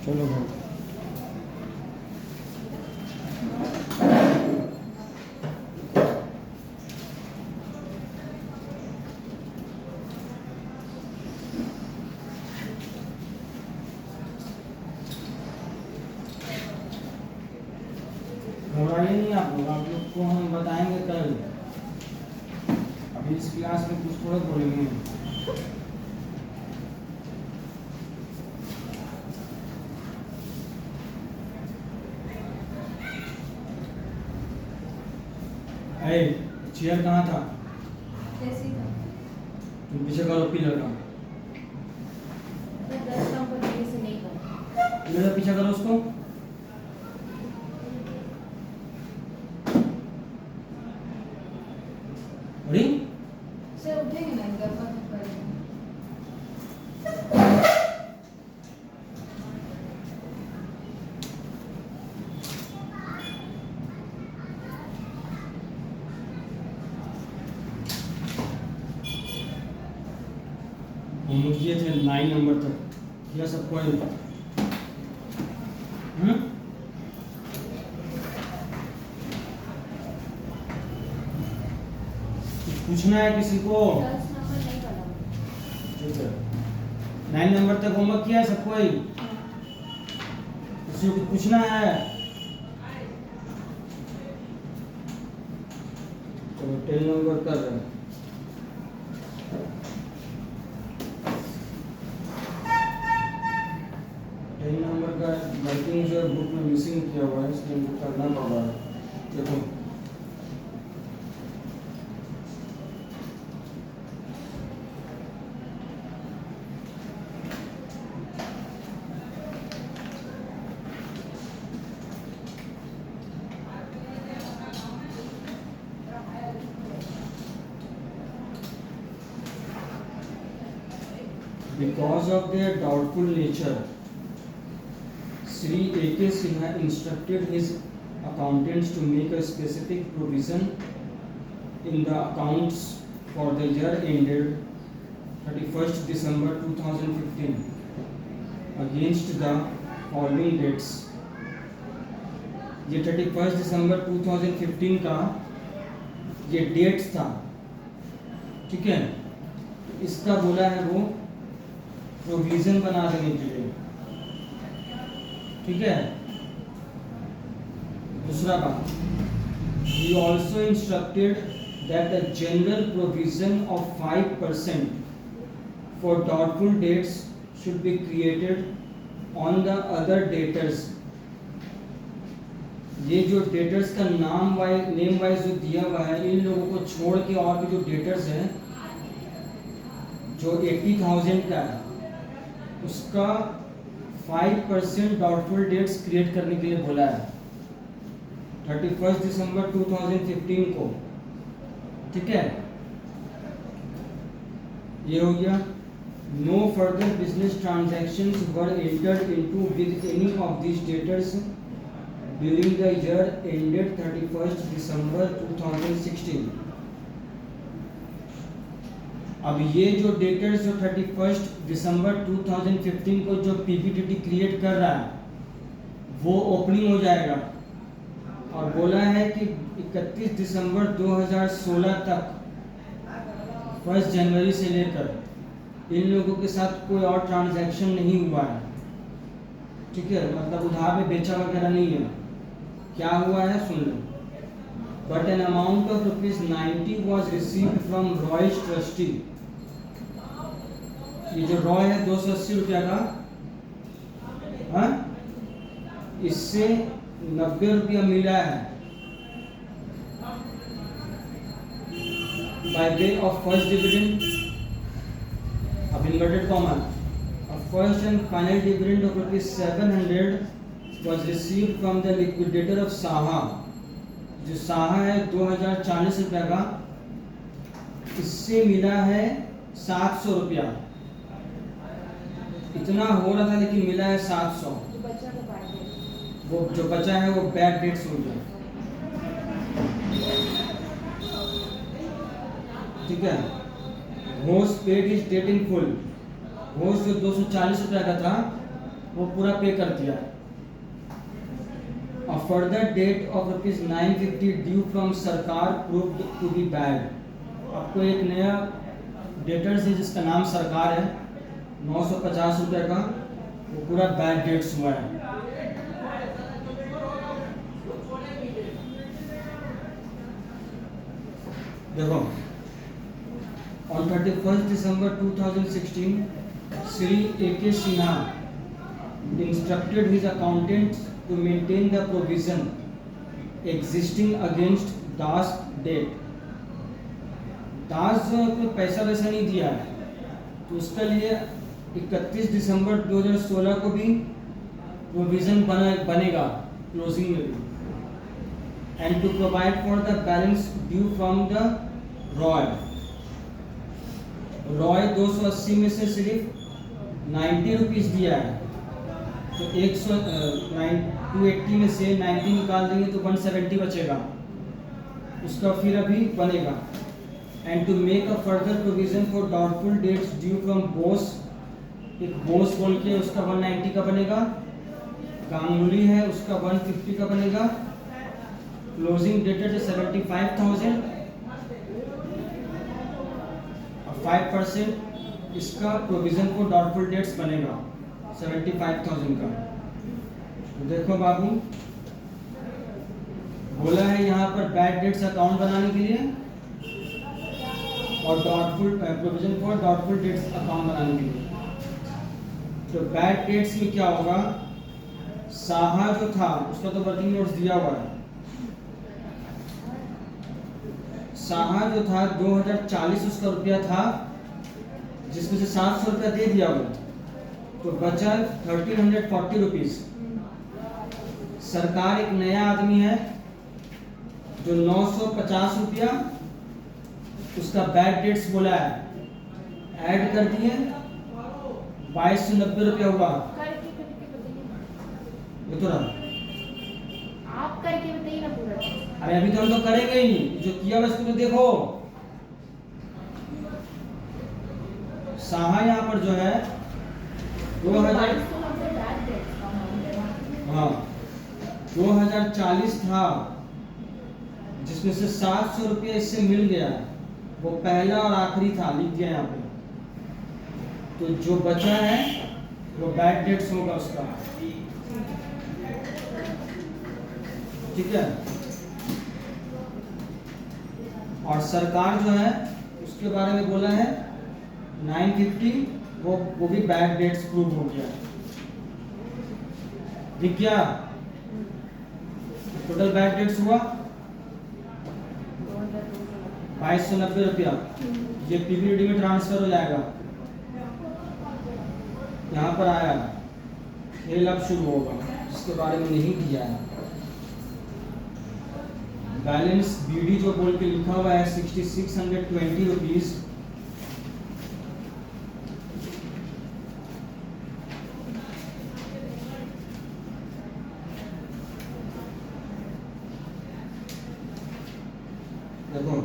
चलो भाई। घबराइए नहीं आप लोग को हम बताएंगे कल। अभी इस क्लास में कुछ थोड़ा बोलेंगे। चेयर कहाँ था? कैसी था? तुम पीछे करो पिलर का। मैं 10 नंबर से नहीं करूँ। पिलर पीछे करो उसको। अरे सर उठेंगे ना, गप्पा तो करेंगे। होमवर्क किए थे 9 नंबर तक किया सबको? पूछना है किसी को? 10 नंबर नहीं करूँ। ठीक है। 9 नंबर तक होमवर्क किया सबको? किसी को पूछना है? तो 10 नंबर कर रहे हैं। नंबर का वर्किंग जो बुक में मिसिंग किया हुआ है, इसलिए इनको करना पड़ रहा है। देखो because of their doubtful nature, Sri A.K. Sinha instructed his accountants to make a specific provision in the accounts for the year ended 31st December 2015 against the following dates. ये 31 दिसंबर 2015 का ये डेट था, ठीक है। इसका बोला है वो प्रोविजन बना देने के लिए, ठीक है। दूसरा बात, he also instructed that a general provision of 5% for doubtful debts should be created on the other debtors. ये जो डेटर्स का नेम वाइज जो दिया हुआ है, इन लोगों को छोड़ के और भी जो डेटर्स हैं जो 80,000 का है, उसका 5% डाउटफुल डेट्स क्रिएट करने के लिए बोला है 31 दिसंबर 2015 को, ठीक है। ये हो गया। No further business transactions were entered into with any of these debtors during the year ended 31 December 2016। अब ये जो डेटर्स जो 31 दिसंबर 2015 को जो पीपीटीटी क्रिएट कर रहा है वो ओपनिंग हो जाएगा, और बोला है कि 31 दिसंबर 2016 तक 1 जनवरी से लेकर इन लोगों के साथ कोई और ट्रांजैक्शन नहीं हुआ है, ठीक है। मतलब उधार में बेचा वगैरह नहीं है। क्या हुआ है सुन लो। But an amount of ₹90 was received from Roy's trustee. ये जो रॉय है 280 रुपया का, हाँ, इससे 90 रुपया मिला है by way of first dividend, अब inverted comma, first and final dividend of ₹700 was received from the liquidator of Saha. जो साहा है 2040 रुपया का, इससे मिला है 700 रुपया। इतना हो रहा था लेकिन मिला है 700। वो जो बचा है वो बैड डेट्स हो गया, ठीक है। Ghosh paid is date in full. Ghosh जो 240 रुपया का था वो पूरा पे कर दिया है। A further debt of ₹950 due from सरकार proved to be bad। आपको एक नया डेटर्स है जिसका नाम सरकार है, 950 रुपये का, वो पूरा बैड डेट्स हुआ है। देखो, on 31st December 2016, Sri A.K. Sinha instructed his accountant to maintain the provision existing against Das debt। दास जो है कोई पैसा वैसा नहीं दिया है, तो उसके लिए 31 दिसंबर 2016 को भी प्रोविजन बनेगा क्लोजिंग में भी। And to provide for the balance due from the Roy 280 में से सिर्फ 90 रुपीज़ दिया है, तो 280 में से 90 निकाल देंगे तो 170 बचेगा, उसका फिर अभी बनेगा। And to make a further provision for doubtful debts due from Bose, एक बोस बोल के उसका 190 का बनेगा, गांगुली है उसका 150 का बनेगा, क्लोजिंग डेटेड है 75,000 और 5% इसका प्रोविजन फॉर डाउटफुल डेट्स बनेगा 75,000 का। तो देखो बाबू, बोला है यहाँ पर बैड डेट्स अकाउंट बनाने के लिए और doubtful provision for doubtful debts account बनाने के लिए। तो बैड डेट्स में क्या होगा, साहा जो था उसका तो वर्किंग नोट्स दिया हुआ है। साहा जो था 2040 उसका रुपया था, जिसमें से 700 रुपया दे दिया हुआ, तो बचा 1340 रुपीज। सरकार एक नया आदमी है जो 950 रुपया उसका बैड डेट्स बोला है, ऐड कर दिए 2290 रुपया हुआ। करके बताइए, ये तो रहा, आप करके बताइए ना पूरा। अरे अभी तो हम तो करेंगे ही नहीं, जो किया उसको तो देखो। साहा यहाँ पर जो है 2000 हाँ 2040 था, जिसमें से 700 रुपये इससे मिल गया, वो पहला और आखिरी था, लिख दिया यहाँ पे। तो जो बचा है वो बैड डेट्स होगा उसका, ठीक है। और सरकार जो है उसके बारे में बोला है 950, वो भी बैड डेट्स प्रूव हो गया, दिख गया। टोटल बैड डेट्स हुआ 2290 रुपया, ये पीवीडी में ट्रांसफर हो जाएगा। यहाँ पर आया खेल अब शुरू होगा, जिसके बारे में नहीं दिया है। बैलेंस बीडी जो बोल के लिखा हुआ है 6620 रुपीज, देखो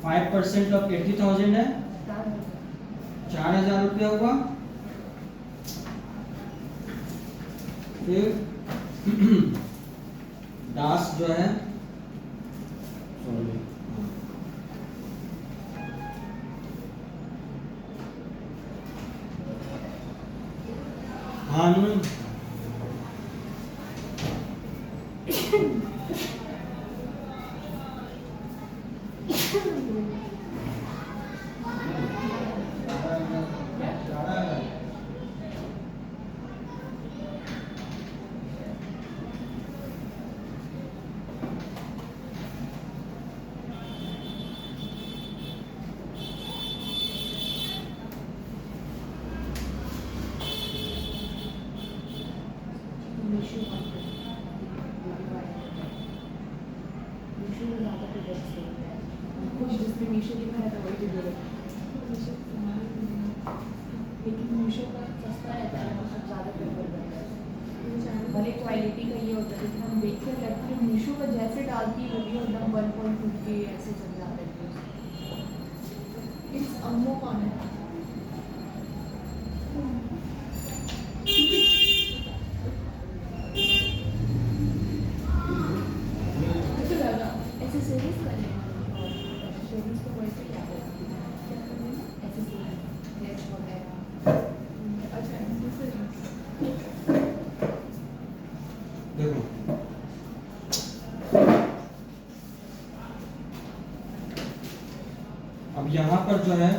5% ऑफ 80,000 है, 4000 रुपया हुआ। फिर दास जो है भानु मीशो का सस्ता रहता है, मतलब ज़्यादा प्रेफर करता है। भले क्वालिटी का ये होता है, लेकिन हम देखते हैं लगता है मीशो का जैसे डालती है वीडियो एकदम 1.2 के ऐसे चल जाते हैं। इट्स अम्मो कौन है? मुझे लगा ऐसे सीरीज कर लेना, सीरीज तो वैसे ही आते हैं ऐसे सीरीज वगैरह। अच्छा ऐसे सीरीज देखो अब यहाँ पर जो है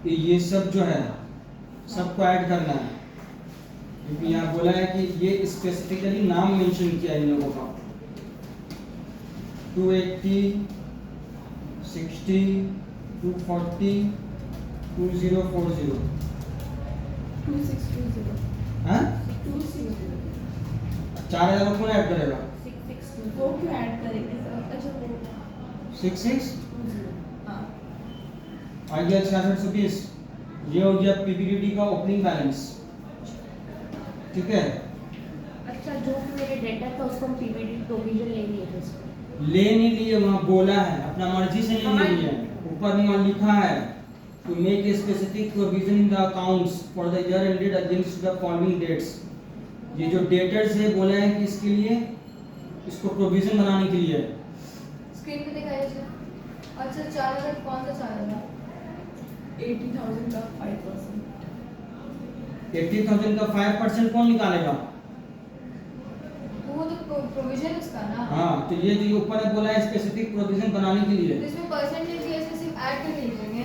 ये सब जो है सबको ऐड करना है, क्योंकि यहाँ बोला है कि ये स्पेसिफिकली नाम मेंशन किया है इन लोगों का। 280, 60, 240, 2040 2620 हाँ 260 4000 कौन ऐड करेगा? 662 वो क्यों ऐड करेंगे सर? अच्छा वो 66 हाँ आ गया 6620। ये हो गया पीपीडीटी का ओपनिंग बैलेंस, ठीक है। अच्छा जो भी मेरे डेटा था उसको हम पीवीडी प्रोविजन ले लिए थे इसको। ले नहीं लिए, वहाँ बोला है अपना मर्जी से नहीं लिए, ऊपर में वहाँ लिखा है to make a specific provision in the accounts for the year ended against the following debts. ये जो डेटर्स है बोला है कि इसके लिए इसको प्रोविजन बनाने के लिए है। स्क्रीन पे दिखाइए सर। अच्छा 4000 कौन सा 4000? 80,000 का 5%। 80,000 का 5% कौन निकालेगा? वो तो प्रोविजन उसका ना। हाँ, तो ये जो ऊपर है बोला है स्पेसिफिक प्रोविजन बनाने के तो लिए। इसमें परसेंटेज भी ऐसे सिर्फ ऐड करके लिखेंगे।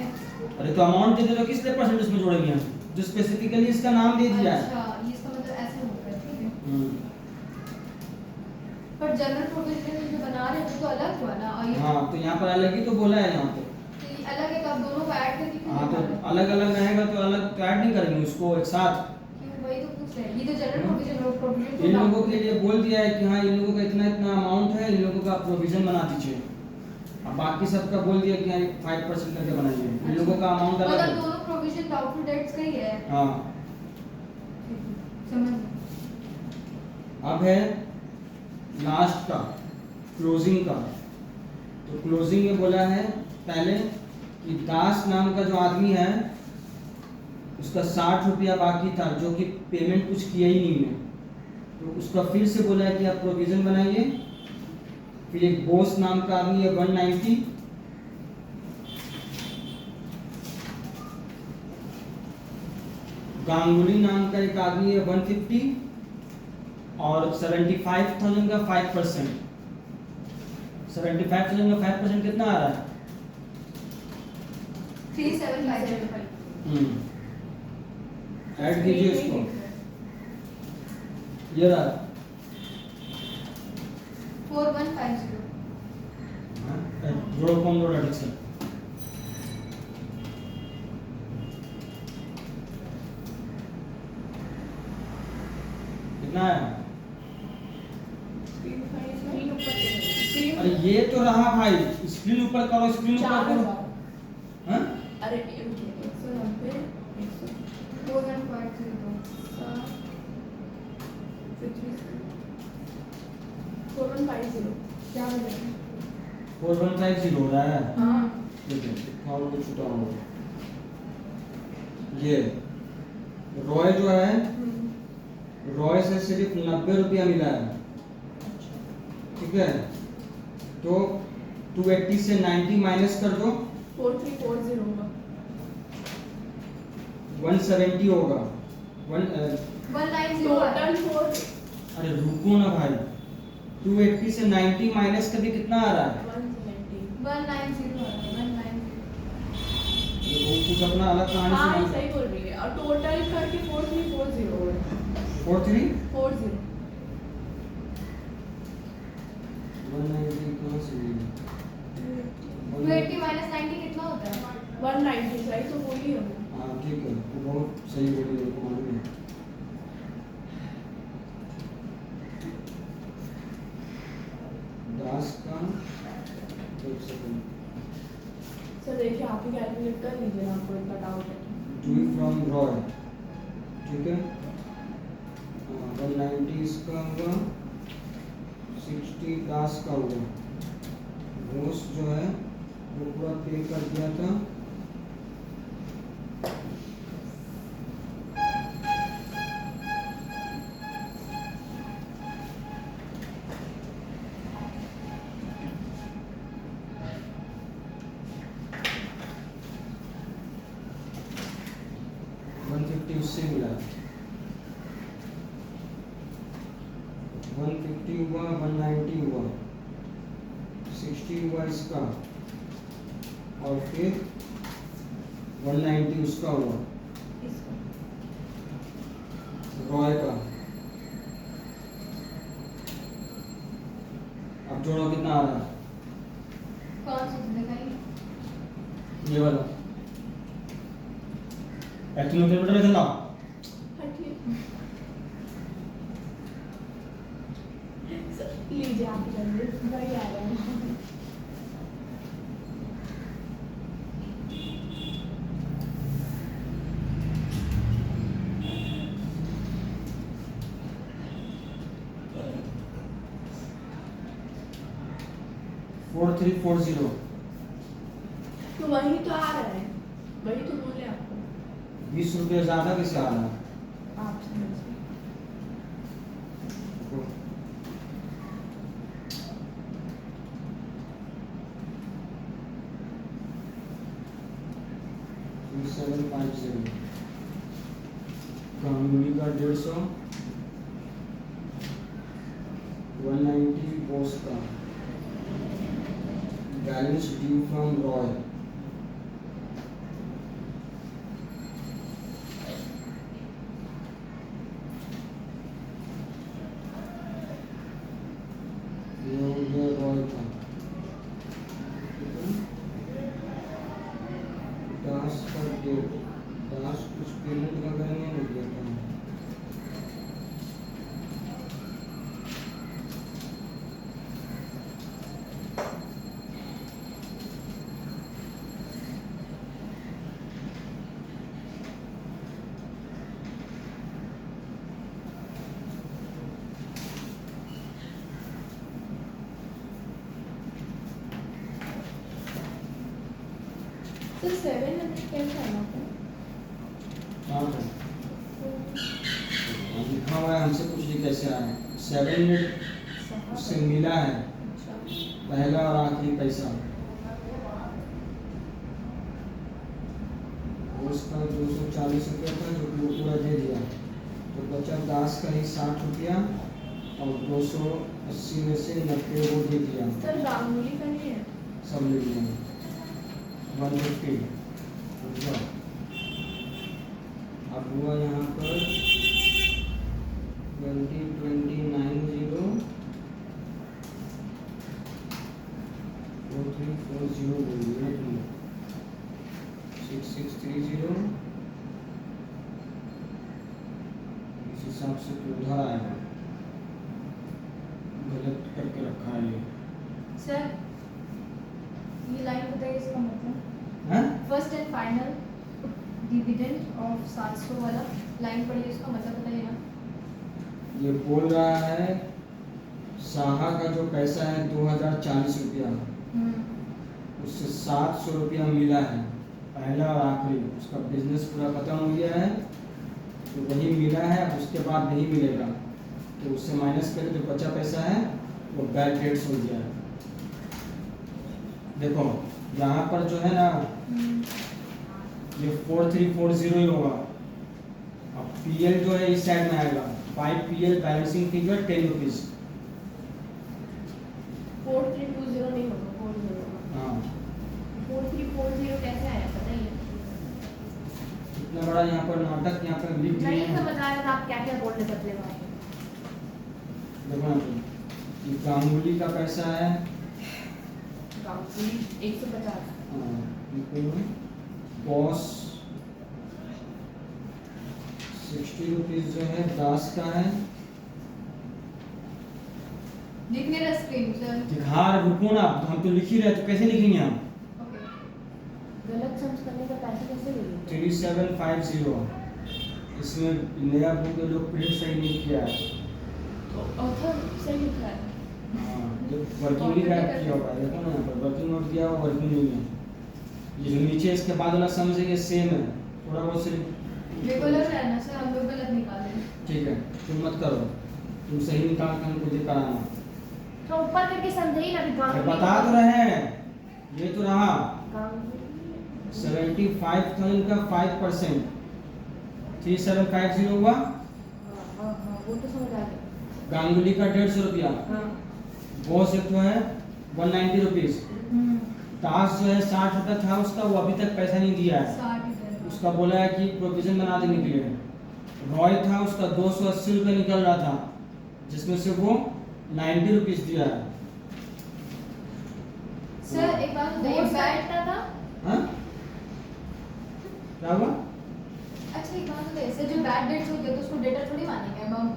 अरे तो अमाउंट दे दे तो किस लिए परसेंट उसमें जोड़ेंगे हम? जो स्पेसिफिकली इसका नाम दे दिया है। अच्छा इसका मतलब ऐसे होगा, ठीक है। हम्म, पर जनरल प्रोविजन जो बना रहे हैं वो तो अलग हुआ ना, और ये हाँ तो यहाँ पर अलग ही तो बोला है यहाँ पे। तो ये अलग है, तो आप दोनों को ऐड करके क्यों हाँ तो निकाल रहे हैं? अलग अलग रहेगा तो अलग तो ऐड नहीं करेंगे उसको एक साथ। क्यों, वही तो पूछ रहे हैं। ये तो जनरल प्रोविजन इन लोगों के लिए बोल दिया है कि हाँ इन लोगों का इतना इतना अमाउंट है, इन लोगों का प्रोविजन बना दीजिए। अब बाकी सबका बोल दिया कि हाँ 5% करके बनाइए, इन लोगों का अमाउंट अलग मतलब है। दोनों प्रोविजन डाउटफुल डेट्स का ही है। हाँ समझ। अब है लास्ट का क्लोजिंग का। तो क्लोजिंग में बोला है पहले कि दास नाम का जो आदमी है उसका 60 रुपया बाकी था, जो कि पेमेंट कुछ किया ही नहीं है, तो उसका फिर से बोला है कि आप प्रोविजन बनाइए। फिर एक बोस नाम का आदमी है 190, गांगुली नाम का एक आदमी है 150 और 75,000 का 5%। 75,000 का 5% कितना आ रहा है? 3750। ऐड कीजिए इसको, ये रहा। 4150। जोड़ो कौन जोड़ा ठीक से? कितना है? स्क्रीन ऊपर स्क्रीन अरे ये तो रहा भाई, स्क्रीन ऊपर करो, स्क्रीन ऊपर 4,000। करो। हाँ? अरे 190 4150। 4150 क्या हो जाएगा? 4150 हो रहा है। हाँ ठीक है, और कुछ छूटा होगा। ये रॉय जो है, रॉय से सिर्फ 90 रुपया मिला है, ठीक है। तो 280 से 90 माइनस कर दो, 4340 होगा। 170 होगा। 190 टोटल 4 अरे रुको ना भाई, 280 से 90 माइनस करके कितना आ रहा है? 170। 190 वो कुछ अपना अलग कहानी हाँ ये सुना। सही बोल रही है, और टोटल करके 4340 होगा। 43 40 190 कहाँ से हुई? 280 माइनस 90 कितना होता है? 190 सही तो बोली है वो। हाँ ठीक है, वो बहुत सही बोली, मेरे को मालूम है। दास का एक सेकंड, सर देखिए आप ही कैलकुलेट कर लीजिए ना, आपको इतना डाउट है। टू फ्रॉम रॉय, ठीक है। 190 इसका हुआ, 60 दास का हुआ। घोष जो है वो पूरा पे कर दिया था। उससे मिला 150 हुआ, 190 हुआ, 60 हुआ इसका, और फिर 190 उसका हुआ रॉय का। अब जोड़ो कितना आ रहा है? कौन सा दिखाइए? ये वाला 1 किलोमीटर चला। लीजिए आप जल्दी, वही आ रहा है। फोर 340। तो वही तो आ रहा है, वही तो बोले आपको। 20 रुपये ज्यादा कैसे आ रहा है? आप समझिए। देखो, 2750 कानूनी का 150, 190 बोस का, बैलेंस ड्यू फ्रॉम रॉय, ये रॉय का 10 का डेट, 10 कुछ पेमेंट वगैरह नहीं हो गया था। तो 700 कैसे आना था? हाँ लिखा हुआ है, हमसे पूछ ली कैसे आया है। 7 मिनट उससे मिला है, अच्छा। पहला और आखिरी पैसा। उसका 240 रुपया था जो कि वो पूरा दे दिया, तो बचा दास का ही 60 रुपया, और 280 में से 90 वो दे दिया, सर गांगुली का नहीं है? सब ले लिया 150। अब हुआ यहाँ पर 20,20,90 4340 बोलिए, 6630 इस हिसाब से तो उधर आएगा, गलत करके रखा है ये। सर ये लाइन बताइए इसका मतलब। हैं? First and final dividend of 700 वाला लाइन पढ़िए, इसका मतलब बताइए ना। ये बोल रहा है साहा का जो पैसा है 2040 रुपया, उससे 700 रुपया मिला है पहला और आखिरी। उसका बिजनेस पूरा खत्म हो गया है, तो वही मिला है, उसके बाद नहीं मिलेगा, तो उससे माइनस करके जो बचा पैसा है वो बैड डेट्स हो गया है। देखो यहाँ पर जो है ना, ये 4340 ही होगा। अब पीएल जो है इस साइड में आएगा, 5 पीएल बैलेंसिंग फिगर 10 रुपीज। 4320 नहीं होगा, 40 होगा। हाँ 4340 कैसे आया बताइए? इतना बड़ा यहाँ पर नाटक यहाँ पर लिख दिए नहीं हैं। समझ आ रहा था आप क्या क्या बोल रहे थे अपने भाई। देखो ना तुम, ये गांगुली का पैसा है गांगुली 150। बॉस 60 रुपीज जो है दास का है। दिख नहीं रहा स्क्रीन सर। दिखा रुको ना, हम तो लिख ही रहे, तो कैसे लिखेंगे हम? ओके। गलत समझ करने का पैसा कैसे से ले लो 3750। इसमें नया बुक ये लोग प्रिंट सही नहीं किया है। तो ऑथर सही लिखा है हाँ, जो वर्किंग नहीं गायब किया हुआ है, देखो ना यहाँ पर वर्किंग नोट दिया हुआ, वर्किंग नहीं है। ये जो नीचे इसके बाद वाला समझेंगे सेम है, थोड़ा बहुत सिर्फ देखो लग रहा है ना सर, हम लोग गलत निकाले। ठीक है, तुम मत करो, तुम सही निकाल कर हमको दिख कराना। तो ऊपर करके समझे ही ना अरे गांगुली बता तो रहे हैं, ये तो रहा गांगुली 75,000 का 5%, 3750 हुआ। हाँ वो तो समझ आ गया गांगुली का 150 रुपया, हाँ बॉस एक तो है 190 रुपीज। दास जो है 60 रुपया था उसका, वो अभी तक पैसा नहीं दिया है। 60 इधर। उसका बोला है कि प्रोविजन बना देने के लिए। रॉय था उसका 280 रुपये निकल रहा था, जिसमें से वो 90 रुपीज दिया है। सर एक बात बताइए, वो बैट बैठता था हाँ? क्या हुआ? अच्छा एक बात बताइए सर, जो बैड डेट्स होते हैं तो उसको डेटा थोड़ी मानेंगे अब हम।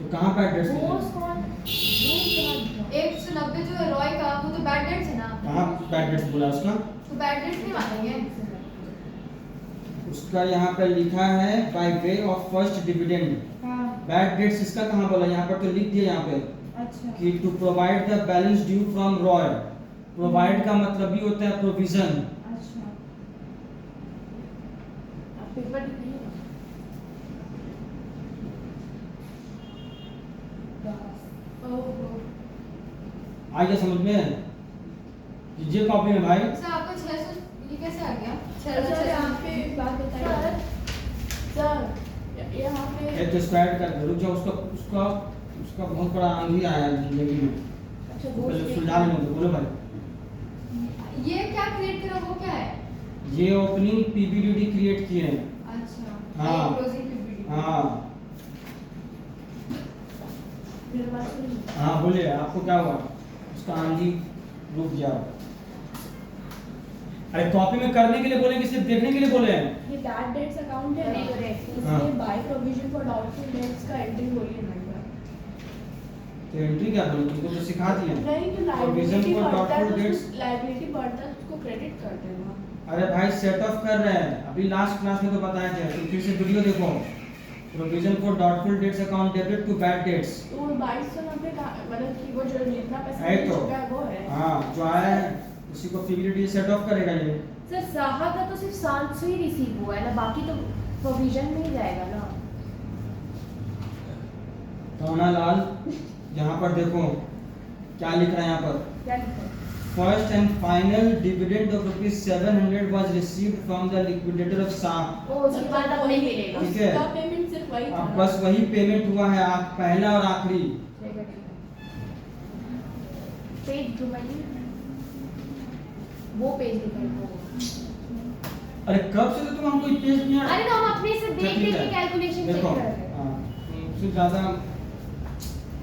तो कहाँ पे एड्रेस बोस कौन 190 जो है रॉय का, वो तो बैड डेट्स है ना, कहाँ बैड डेट्स बोला उसका? तो बैड डेट्स नहीं मानेंगे। उसका यहाँ पे लिखा है by way of first dividend. हाँ बैड डेट्स इसका कहाँ बोला? यहाँ पर तो लिख दिया यहाँ पे अच्छा कि to provide the balance due from Roy. Provide का मतलब भी होता है प्रोविजन। अच्छा आप पेपर दिखाइए ओहो आ गया समझ में? कीजिए कॉपी में भाई। सर आपका 600 ये कैसे आ गया? सर यहाँ पे एक बात बताइए सर यहाँ पे एक तो स्क्वायर कर रुक जाओ, उसका उसका उसका बहुत बड़ा आंधी आया है जिंदगी में। अच्छा पहले बोस सुलझा लेने दो, बोलो भाई। ये क्या क्रिएट करा, वो क्या है? ये ओपनिंग पीबीडीडी क्रिएट किए हैं। अच्छा हाँ। Closing PPT. हाँ मेरे पास सुनिए हाँ बोलिए, आपको क्या हुआ? उसका आंधी रुक गया। अरे कॉपी में करने के लिए बोले कि सिर्फ देखने के लिए बोले हैं? ये बैड डेट्स अकाउंट है ना, Correct. हाँ। इसमें by provision for doubtful dates का एंट्री बोलिए ना एक बार। तो एंट्री क्या बोले? तुमको तो सिखा दिया। नहीं तो Provision लायबिलिटी for बढ़ता है doubtful तो debts। लायबिलिटी बढ़ता है तो उसको क्रेडिट कर देना। अरे भाई सेट ऑफ कर रहे हैं, अभी लास्ट क्लास में तो बताया था, तो फिर से वीडियो देखो। Provision for doubtful debts account debit to bad debts. तो 2290 का मतलब कि वो जो जितना पैसा है मिल तो। चुका है वो है। हाँ जो आया है उसी को पीबीडीडी सेट ऑफ करेगा ये। सर साहा का तो सिर्फ 700 ही रिसीव हुआ है ना, बाकी तो प्रोविजन में ही जाएगा ना। कौना लाल, यहाँ पर देखो क्या लिख रहा है यहाँ पर। क्या लिखा है? First and final dividend of ₹700 was received from the liquidator of Saha. ओ उसके बाद अब नहीं मिलेगा। ठीक है। उसका पेमेंट सिर्फ वही था अब ना। बस वही पेमेंट हुआ है, पहला और आखिरी। ठीक है। पेज घुमाइए, वो पेज दिखाइए वो। अरे कब से तो तुम हमको ये पेज नहीं अरे तो हम अपने से देख देख के कैलकुलेशन चेक देखो कर रहे हैं। हाँ, तुमसे ज्यादा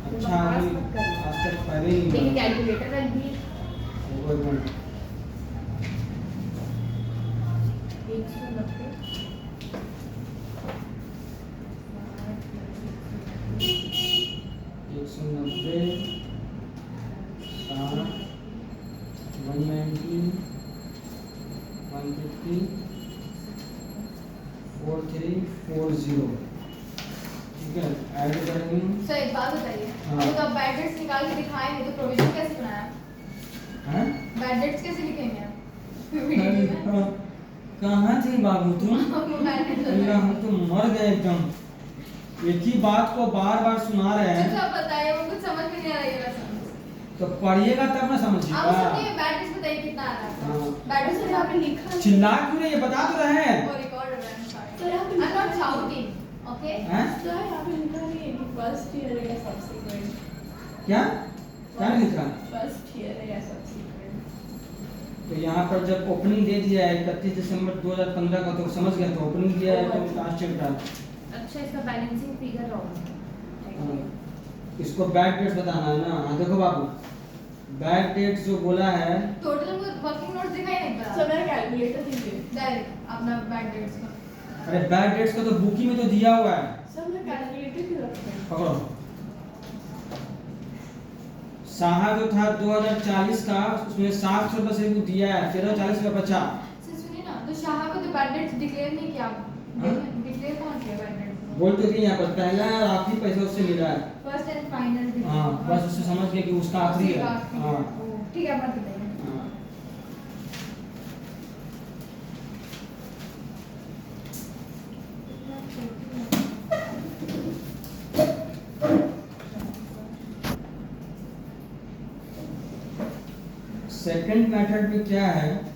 अच्छा आदमी आज तक पहले ही नहीं देखिए बना। कैलकुलेटर रख दिए। वो एक मिनट। 190 190 60 190 150 4340। ठीक है, ऐड करेंगे। सर एक बात बताइए, हाँ। तो आप बैड डेट्स निकाल के दिखाए नहीं तो प्रोविजन कैसे बनाया? हैं? बैड डेट्स कैसे लिखेंगे आप? कहाँ थी बाबू तुम? बैड डेट्स अल्लाह हम तो मर गए एकदम। एक ही बात को बार बार सुना रहे हैं, अच्छा बताइए, वो कुछ समझ में नहीं आ रहा है वैसा। तो पढ़िएगा तब ना आप समझिएगा। सुनिए, बैड डेट्स बताइए कितना आ रहा है? हाँ। बैड डेट्स सर यहाँ पे लिखा है। चिल्ला क्यों रही है? बता तो रहे हैं। वो रिकॉर्ड हो रहा है, सर यहाँ पे I'm लिखा not है। shouting, okay? हैं? सर यहाँ पे लिखा नहीं है कि फर्स्ट ईयर है या सब्सिक्वेंट। क्या क्या नहीं लिखा? फर्स्ट ईयर है या सब्सिक्वेंट। तो यहाँ पर जब ओपनिंग दे दिया है 31 दिसंबर 2015 का, तो समझ गया तो ओपनिंग दिया है तो लास्ट चैप्टर। अच्छा इसका बैलेंसिंग फिगर रॉन्ग है। इसको बैड डेट्स बताना है ना। हाँ देखो बाबू, बैड डेट्स जो बोला है, टोटल वर्किंग नोट्स दिखाई नहीं पड़ा। सर मेरा कैलकुलेटर दीजिए। डायरेक्ट अपना बैड डेट्स का। अरे बैड डेट्स का तो बुक ही में तो दिया हुआ है। सर मैं कैलकुलेटर क्यों रखते हैं? पकड़ो। साहा जो था 2040 का, उसमें 700 रुपये से भी दिया है, 1340 रुपये बचा। सर सुनिए ना, तो शाह को तो तो बैड डेट्स डिक्लेयर नहीं किया, हाँ? डिक्लेयर कहाँ किया बैड डेट्स? बोलते थे यहाँ पर पहला और आखिरी पैसा उससे मिला है। First and final. हाँ, बस उससे समझ गया कि उसका आखिरी है। हाँ ठीक है, मत बताइए। हाँ। सेकंड मेथड में क्या है,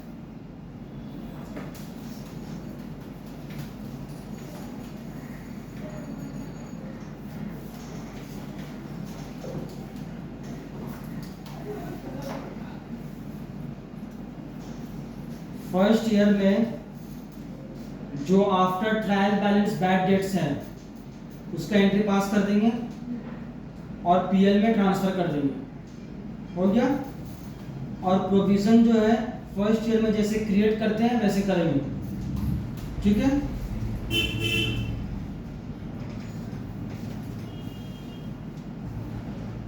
फर्स्ट ईयर में जो after trial balance bad debts हैं उसका एंट्री पास कर देंगे और पीएल में ट्रांसफर कर देंगे, हो गया। और प्रोविजन जो है फर्स्ट ईयर में जैसे क्रिएट करते हैं वैसे करेंगे, ठीक है।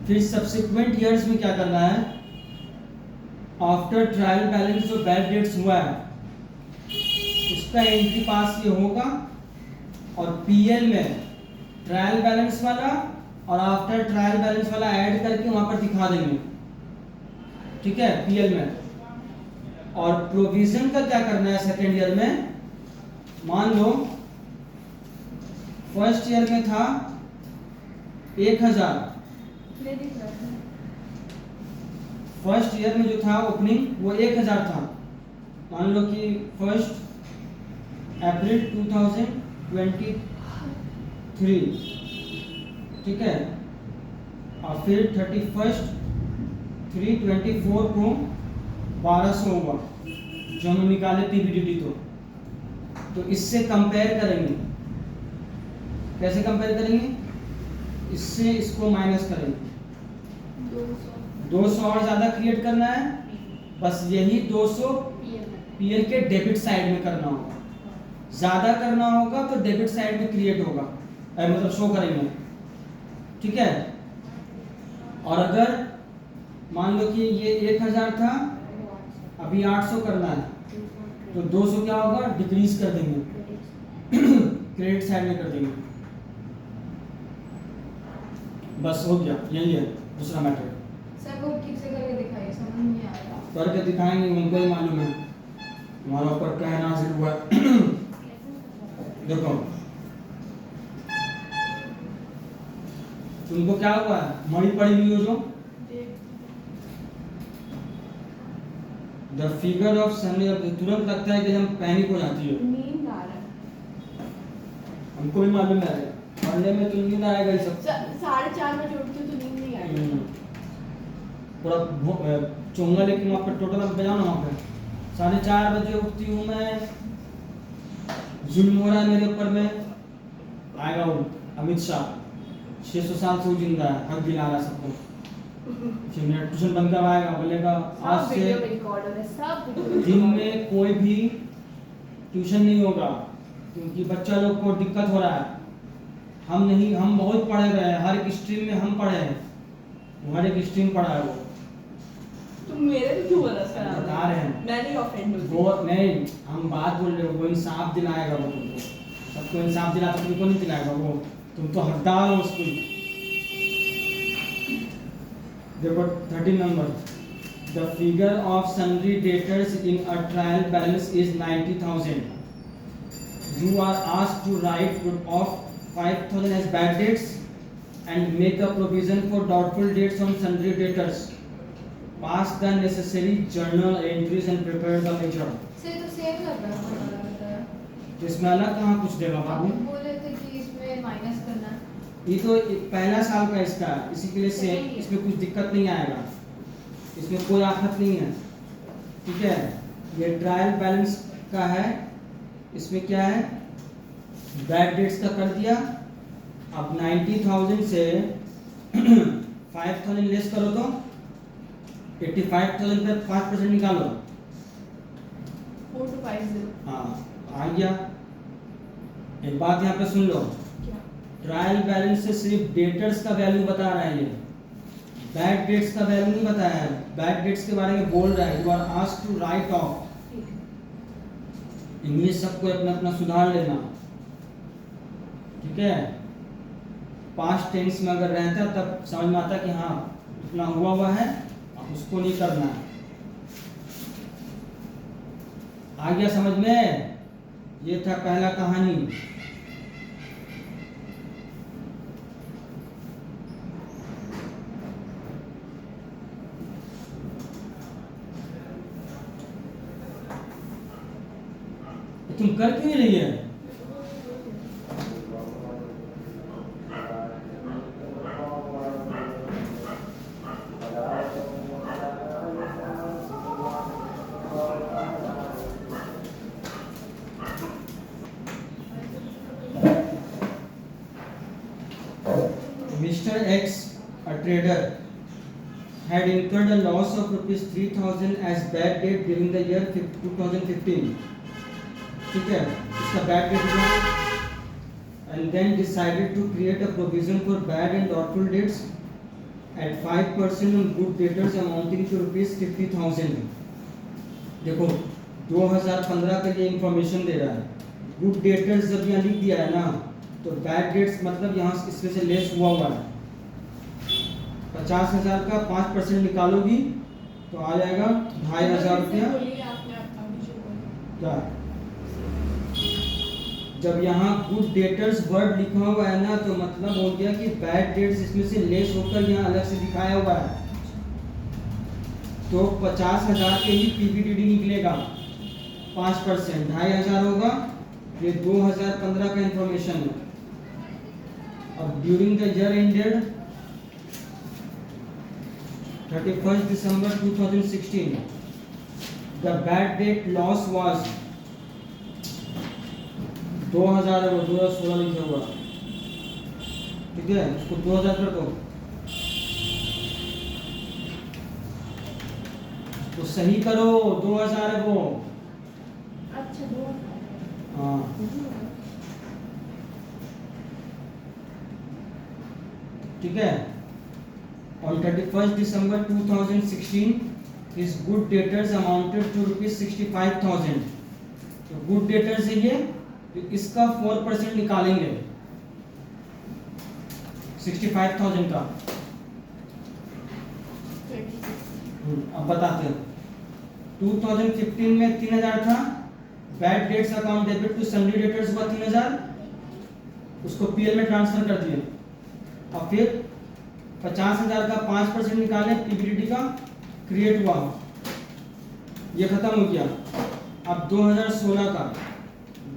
फिर सब्सिक्वेंट ईयर्स में क्या करना है, आफ्टर ट्रायल बैलेंस जो बैड डेट्स हुआ है उसका एंट्री पास ये होगा और पीएल में ट्रायल बैलेंस वाला और आफ्टर ट्रायल बैलेंस वाला ऐड करके वहां पर दिखा देंगे, ठीक है, पीएल में। और प्रोविजन का क्या करना है सेकेंड ईयर में, मान लो फर्स्ट ईयर में था 1000, फर्स्ट ईयर में जो था ओपनिंग वो 1000 था, मान लो कि फर्स्ट अप्रैल 2023, ठीक है। और फिर 31/3/24 को 1200 हुआ जो हम निकाले पीबीडीटी। तो इससे कंपेयर करेंगे, कैसे कंपेयर करेंगे, इससे इसको माइनस करेंगे, 200 और ज्यादा क्रिएट करना है, बस यही 200 पीएल के डेबिट साइड में करना होगा, ज्यादा करना होगा तो डेबिट साइड में क्रिएट होगा, मतलब शो करेंगे, ठीक है। और अगर मान लो कि ये 1000 था, अभी 800 करना है, तो 200 क्या होगा, डिक्रीज कर देंगे, क्रेडिट साइड में कर देंगे, बस हो गया, यही है दूसरा मैटर। सर वो ठीक से करके दिखाइए, समझ नहीं आ रहा। करके दिखाएंगे, उनको ही मालूम है, हमारा ऊपर क्या नाजिल हुआ है। देखो तुमको क्या हुआ है, मड़ी पड़ी हुई हो जो, द फिगर ऑफ सनी, तुरंत लगता है कि हम पैनिक हो जाती है, नींद आ रहा है, हमको भी मालूम है, पढ़ने में तो नींद आएगा ही सब। 4:30 बजे उठती हूँ तो नींद नहीं आएगी। पूरा चोंगा लेके वहाँ पर टोटल बजाओ ना, वहाँ पे 4:30 बजे उठती हूँ मैं, जुल्म हो रहा है मेरे ऊपर में, आएगा वो अमित शाह 600 साल से जिंदा है, हक दिला रहा है सबको, फिर मेरा ट्यूशन बंद करवाएगा, बोलेगा आज से दिन में कोई भी ट्यूशन नहीं होगा क्योंकि बच्चा लोग को दिक्कत हो रहा है। हम बहुत पढ़े गए हैं, हर एक स्ट्रीम में हम पढ़े हैं, वो हर एक स्ट्रीम पढ़ा है वो। तुम मेरे पे क्यों बरस कर बता रहे हैं, मैं नहीं ऑफेंड होती। वो नहीं, हम बात बोल रहे हो, वो इंसाफ दिलाएगा, वो तुमको सबको इंसाफ दिलाता, तुमको नहीं दिलाएगा वो, तुम तो हकदार हो उसको। देखो 13 number, the figure of sundry debtors in a trial balance is 90,000, you are asked to write off 5,000 as bad dates and make a provision for doubtful dates on sundry debtors. Pass the necessary journal entries and prepare the ledger. से तो same लग रहा है। तो इसमें अलग कहाँ कुछ देगा बाबू? आप बोले थे कि इसमें माइनस करना है। ये तो पहला साल का इसका, इसी के लिए से इसमें कुछ दिक्कत नहीं आएगा, इसमें कोई आफत नहीं है, ठीक है। ये ट्रायल बैलेंस का है, इसमें क्या है, बैड डेट्स का कर दिया। अब 90,000 से 5,000 लेस करो तो 85,000 पे 5% निकालो, 4250। हाँ आ गया। एक बात यहाँ पे सुन लो, ट्रायल बैलेंस से सिर्फ डेटर्स का वैल्यू बता रहा है, ये बैड डेट्स का वैल्यू नहीं बताया है, बैड डेट्स के बारे में बोल रहा है, you are asked to write off, English सबको अपना अपना सुधार लेना, ठीक है। पास्ट टेंस में अगर रहता तब समझ में आता कि हाँ इतना हुआ है, अब उसको नहीं करना है। आ गया समझ में? ये था पहला कहानी। तुम कर क्यों नहीं रही है? Mr. X, a trader, had incurred a loss of rupees 3,000 as bad debt during the year 2015. ठीक है, इसका bad debt हुआ, and then decided to create a provision for bad and doubtful debts at 5% on good debtors amounting to rupees 50,000. देखो 2015 का ये information दे रहा है। Good debtors जब यहाँ लिख दिया है ना, तो बैड डेट्स मतलब यहाँ इसमें से लेस हुआ है। 50,000 का 5% निकालोगी तो आ जाएगा 2,500 रुपया। क्या जब यहाँ गुड डेटर्स वर्ड लिखा हुआ है ना, तो मतलब हो गया कि बैड डेट्स इसमें से लेस होकर यहाँ अलग से दिखाया हुआ है। तो 50,000 के ही पीबीडीडी निकलेगा, 5% 2,500 होगा। ये 2015 का इंफॉर्मेशन है। अब during the year ended 31 December 2016, the bad debt loss was 2,000 है, वो 2016 लिखा हुआ, ठीक है। उसको 2,000 कर दो तो सही करो, 2,000 है वो। अच्छा 2,000। हाँ ठीक है। On 31 December 2016, his good debtors amounted to rupees 65,000. तो गुड डेटर्स है ये, तो इसका 4% निकालेंगे 65,000 का। अब बताते हैं। 2015 में 3,000 था, bad debts account debit to sundry debtors हुआ 3,000, उसको पीएल में ट्रांसफर कर दिए। और फिर 50,000 का 5% निकाले, पीबीडीडी का क्रिएट हुआ, ये खत्म हो गया। अब 2016 का,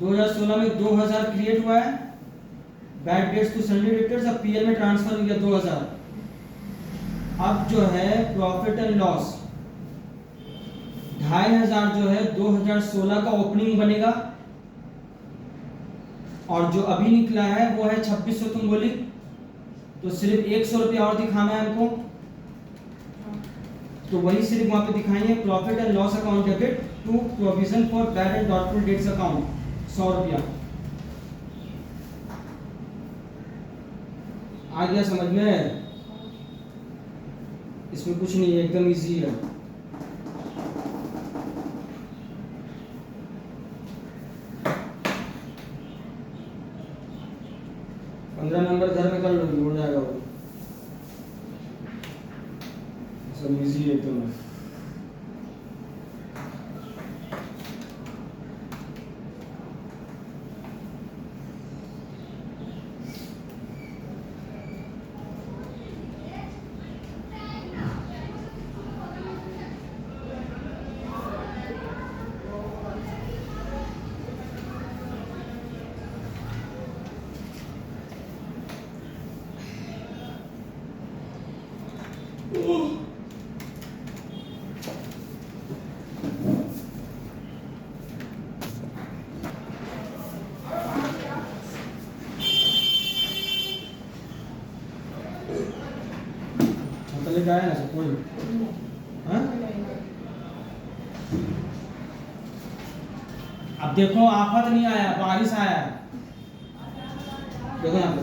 2016 में 2,000 क्रिएट हुआ है, bad debts to sundry debtors, अब पीएल में ट्रांसफर हो गया 2,000। अब जो है प्रॉफिट एंड लॉस 2,500 जो है 2016 का ओपनिंग बनेगा, और जो अभी निकला है वो है 2600। तुम बोली तो सिर्फ 100 रुपया और दिखाना है हमको, तो वही सिर्फ वहां पे दिखाएंगे। Profit and loss account debit to provision for bad and doubtful debts account 100 रुपया। आ गया समझ में? इसमें कुछ नहीं है, एकदम इजी है। नंबर घर में कर लोगी, उड़ जाएगा वो, सब इजी है एकदम। लेके आया ना सब कोई? हाँ? अब देखो आफत नहीं आया, बारिश आया। देखो यहाँ पे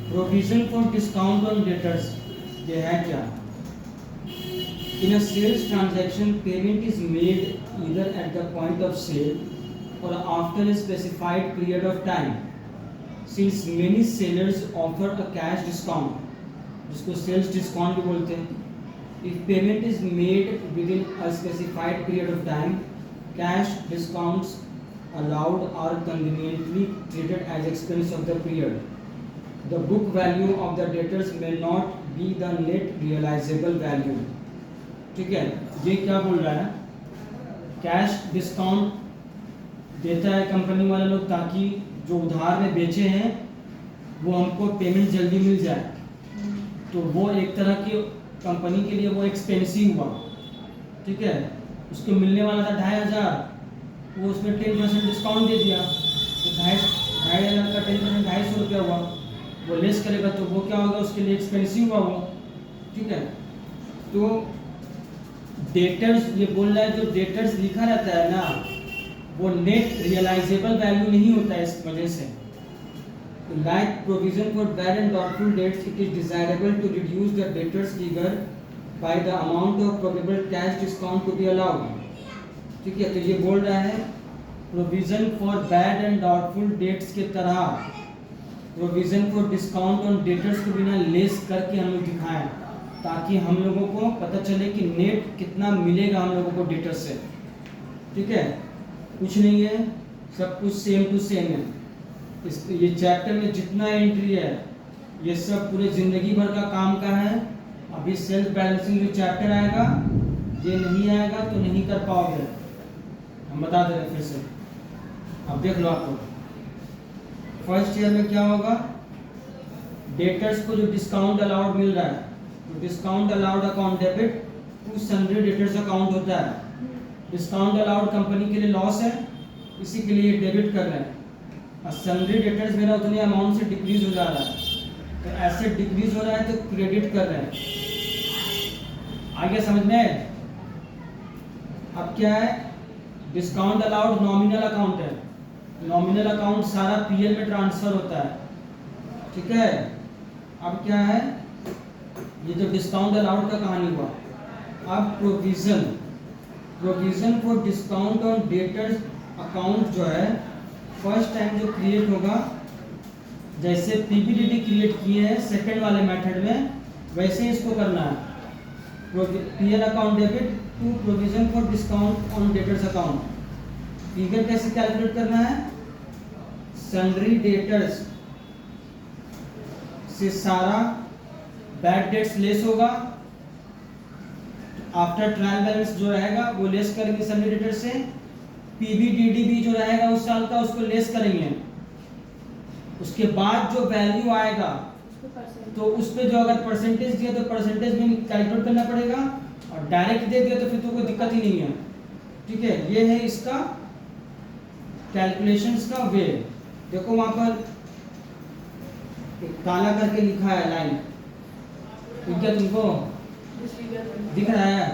provision provision for discount on debtors, ये है क्या? In a sales transaction, payment is made either at the point of sale or after a specified period of time. Since many sellers offer a cash discount, जिसको sales discount भी बोलते हैं, if payment is made within a specified period of time, cash discounts allowed are conveniently treated as expense of the period. The book value of the debtors may not be the net realizable value. ठीक है, ये क्या बोल रहा है? Cash discount देता है company वाले लोग ताकि जो उधार में बेचे हैं वो हमको पेमेंट जल्दी मिल जाए। तो वो एक तरह की कंपनी के लिए वो एक्सपेंसिव हुआ, ठीक है। उसको मिलने वाला था 2500, वो उसमें 10% डिस्काउंट दे दिया, तो 2500 का 10% 250 रुपया हुआ। वो लेस करेगा तो वो क्या होगा, उसके लिए एक्सपेंसिव हुआ वो, ठीक है। तो डेटर्स, ये बोल रहा है जो डेटर्स लिखा रहता है ना, वो नेट रियलाइजेबल वैल्यू नहीं होता है। इस वजह से like provision for bad and doubtful debts, it is desirable to reduce the debtors figure by the amount of probable cash discount to be allowed, ठीक है। तो ये बोल रहा है provision for bad and doubtful debts के तरह provision for discount on debtors को बिना लेस करके हम लोग दिखाएं, ताकि हम लोगों को पता चले कि नेट कितना मिलेगा हम लोगों को डेटर से, ठीक है। कुछ नहीं है, सब कुछ सेम टू सेम है। ये चैप्टर में जितना एंट्री है ये सब पूरे जिंदगी भर का काम का है। अभी सेल्फ बैलेंसिंग जो चैप्टर आएगा, ये नहीं आएगा तो नहीं कर पाओगे, हम बता दे रहे फिर से। अब देख लो आपको फर्स्ट ईयर में क्या होगा, डेटर्स को जो डिस्काउंट अलाउड मिल रहा है, तो discount allowed account debit to sundry debtors account होता है। डिस्काउंट अलाउड कंपनी के लिए लॉस है, इसी के लिए डेबिट कर रहे हैं, और सन्ड्री डेटर्स मेरा उतने अमाउंट से डिक्रीज हो जा रहा है, तो एसेट डिक्रीज हो रहा है तो क्रेडिट कर रहे हैं। आगे समझ में? अब क्या है, डिस्काउंट अलाउड नॉमिनल अकाउंट है। नॉमिनल अकाउंट सारा पीएल में ट्रांसफर होता है, ठीक है। अब क्या है, ये जो डिस्काउंट अलाउड का कहानी हुआ। अब provision for discount on debtors account जो है फर्स्ट टाइम जो क्रिएट होगा, जैसे पीबीडीडी क्रिएट किए हैं सेकंड वाले मेथड में, वैसे ही इसको करना है। PL account debit to provision for discount on debtors account. Figure कैसे कैलकुलेट करना है, सन्ड्री डेटर्स से सारा बैड डेट्स लेस होगा, आफ्टर ट्रायल बैलेंस जो रहेगा वो लेस करेंगे सन्ड्री डेटर से। पीबीडीडी भी जो रहेगा उस साल का उसको लेस करेंगे। उसके बाद जो वैल्यू आएगा तो उस पे जो अगर परसेंटेज दिया तो परसेंटेज में कैलकुलेट करना पड़ेगा, और डायरेक्ट दे दिया तो फिर तो कोई दिक्कत ही नहीं है, ठीक है। ये है इसका कैलकुलेशंस का वे। देखो वहां पर काला करके लिखा है लाइन, ठीक है, तुमको दिख रहा है?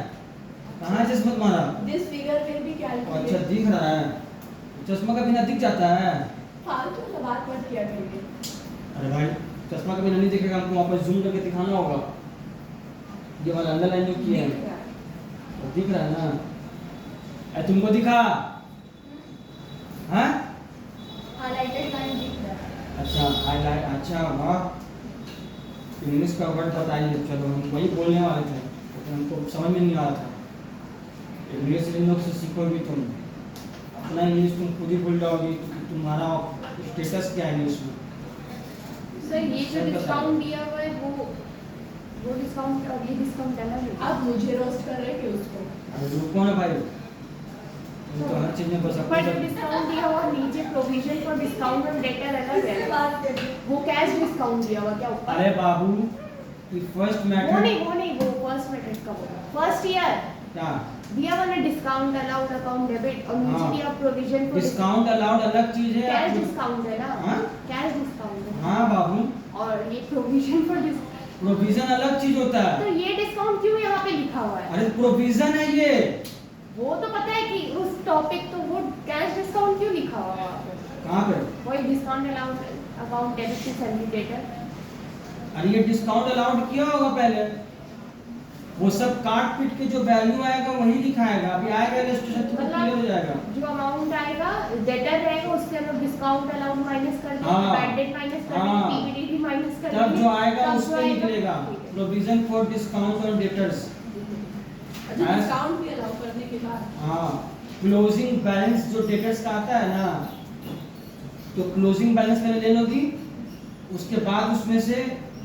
कहाँ है चश्मा तुम्हारा? This figure will be calculated. अच्छा दिख रहा है, चश्मा का बिना दिख जाता है। फालतू की बात मत किया करिए। अरे भाई चश्मा का बिना नहीं दिखेगा, हमको वहाँ पर जूम करके दिखाना होगा। ये वाला अंडरलाइन जो किया है तो दिख रहा है ना? अरे तुमको दिखा? हाँ हाइलाइटेड लाइन दिख रहा है। अच्छा हाईलाइट, अच्छा वाह, इंग्लिश का वर्ड बताइए। चलो हम वही बोलने वाले थे, तो हमको समझ में नहीं आ रहा था। इंग्लिश इन लोग से सीखो भी तुम, अपना इंग्लिश तुम खुद ही भूल जाओगी, तुम्हारा स्टेटस क्या है इंग्लिश में। सर ये जो डिस्काउंट दिया हुआ है वो डिस्काउंट और ये डिस्काउंट अलग है। आप मुझे रोस्ट कर रहे हैं कि उसको? अरे रुको ना भाई, तुम तो हर चीज में बस पर अपनी डिस्काउंट दिया हुआ नीचे provision for discount on debtor अलग है। वो कैश डिस्काउंट दिया हुआ क्या ऊपर? अरे बाबू फर्स्ट वो मेथड नहीं वो फर्स्ट मेथड का बोला। फर्स्ट ईयर क्या दिया मैंने डिस्काउंट अलाउड अकाउंट डेबिट, और नीचे हाँ। दिया प्रोविजन फॉर डिस्काउंट अलाउड अलग चीज है। कैश आपको- डिस्काउंट है ना? हाँ? कैश डिस्काउंट है। हाँ बाबू, और ये प्रोविजन फॉर प्रोविजन अलग चीज होता तो है। ये डिस्काउंट क्यों यहाँ पे लिखा हुआ है? अरे प्रोविजन है ये। वो तो पता है कि उस टॉपिक, तो वो कैश डिस्काउंट क्यों लिखा हुआ है वहाँ पे? कहाँ पे? वही discount allowed account debit to salary debtor. और ये डिस्काउंट अलाउड किया होगा पहले, वो सब काट पीट के जो वैल्यू आएगा वही लिखाएगा। अभी आएगा इलस्ट्रेशन तो क्लियर हो जाएगा। जो अमाउंट आएगा डेटर रहेगा उसके अंदर डिस्काउंट अलाउड माइनस कर देंगे, हाँ। बैड डेट माइनस कर हाँ। देंगे, पीवीडी माइनस कर तब देंगे, जो आएगा तब उस जो पे आएगा, निकलेगा ठीक है। Provision for discount on debtors. अच्छा डिस्काउंट भी अलाउ करने के बाद हाँ, क्लोजिंग बैलेंस जो डेटर्स का आता है ना, तो क्लोजिंग बैलेंस पहले ले लोगी, उसके बाद उसमें से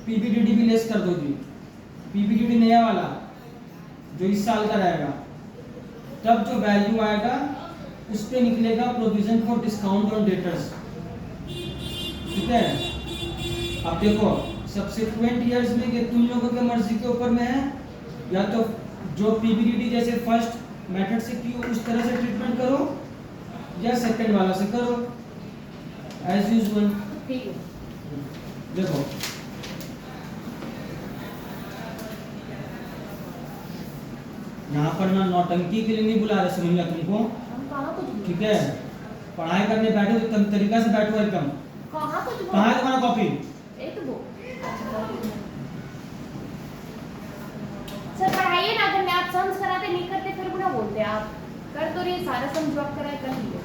पीबीडीडी भी लेस कर दोगी। पीबीडीडी नया वाला जो इस साल का रहेगा, तब जो वैल्यू आएगा उस पे निकलेगा provision for discount on debtors. ठीक है, अब देखो सब्सिक्वेंट ईयर्स में कि तुम लोगों के मर्जी के ऊपर में है, या तो जो पीबीडीडी जैसे फर्स्ट मेथड से की उस तरह से ट्रीटमेंट करो, या सेकंड वाला से करो एज यूजुअल। ठीक है। देखो यहाँ पर ना नौटंकी के लिए नहीं बुला रहे, समझ लिया तुमको। हम कहाँ कुछ ठीक है, पढ़ाई करने बैठे तो तरीका से बैठो एकदम। कहाँ कुछ कहाँ है तुम्हारा कॉपी? एक वो सर पढ़ाइए ना, अगर मैं आप सम्स कराते नहीं करते फिर बुरा बोलते आप। कर तो रही सारा सम जॉब कराए कर लिया।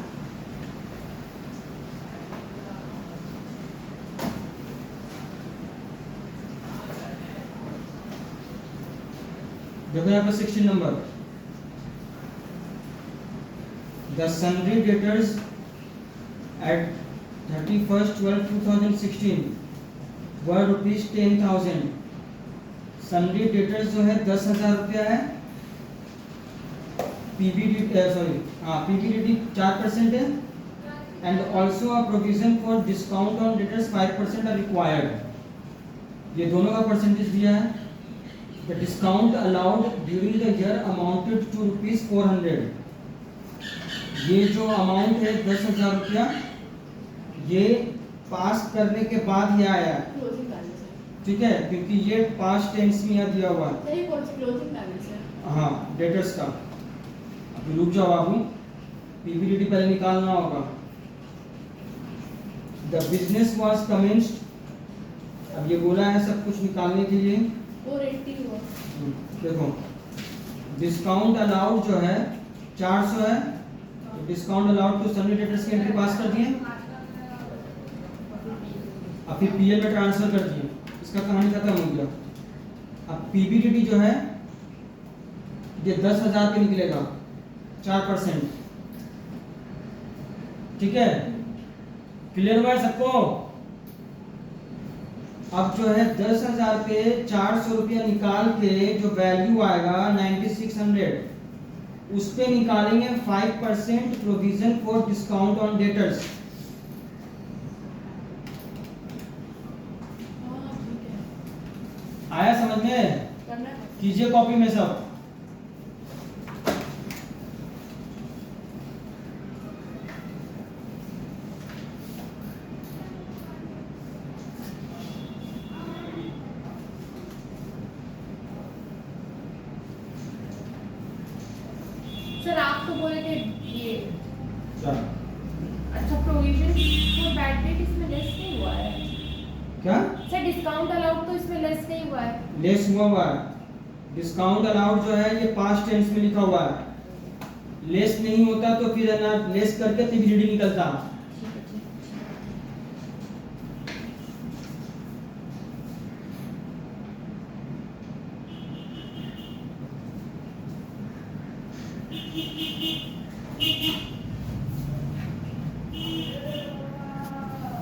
देखो यहाँ पर 16 number, the sundry debtors at 31/12/2016 were ₹10,000। Sundry debtors जो है 10,000 रुपया है। पीबीडीडी 4% है, and also a provision for discount on debtors 5% are required. ये दोनों का परसेंटेज दिया है। The discount allowed during the year amounted to ₹400। ये जो अमाउंट है 10,000 रुपया, ये पास करने के बाद ये आया, क्लोजिंग बैलेंस है। ठीक है, क्योंकि ये पास्ट टेंस में यहाँ दिया हुआ है। नहीं क्लोजिंग बैलेंस है। हाँ, डेटर्स का। अभी रुक जाओ बाबू, पीबीडीडी पहले निकालना होगा। The business was commenced, अब ये बोला है सब कुछ निकालने के लिए। 480 हुआ। देखो डिस्काउंट अलाउड जो है 400 है, डिस्काउंट अलाउड तो सन्नी डेटर्स की एंट्री पास कर दिए, अब फिर पीएल में ट्रांसफर कर दिए, इसका कहानी खत्म हो गया। अब पीबीडीडी जो है ये 10,000 पे निकलेगा 4%। ठीक है, क्लियर हुआ है सबको? अब जो है 10,000 पे 400 रुपया निकाल के जो वैल्यू आएगा 9600, उस पे निकालेंगे 5% provision for discount on debtors. हाँ ठीक है। आया समझ में? करना है। कीजिए कॉपी में सब। सर आप तो बोले थे ये चल अच्छा प्रोविजन फॉर बैड डेट इसमें लेस नहीं हुआ है। क्या सर डिस्काउंट अलाउड तो इसमें लेस नहीं हुआ है। लेस हुआ है? डिस्काउंट अलाउड जो है ये पास्ट टेंस में लिखा हुआ है। लेस नहीं होता तो फिर है ना, लेस करके पीबीडीडी निकलता। ठीक है।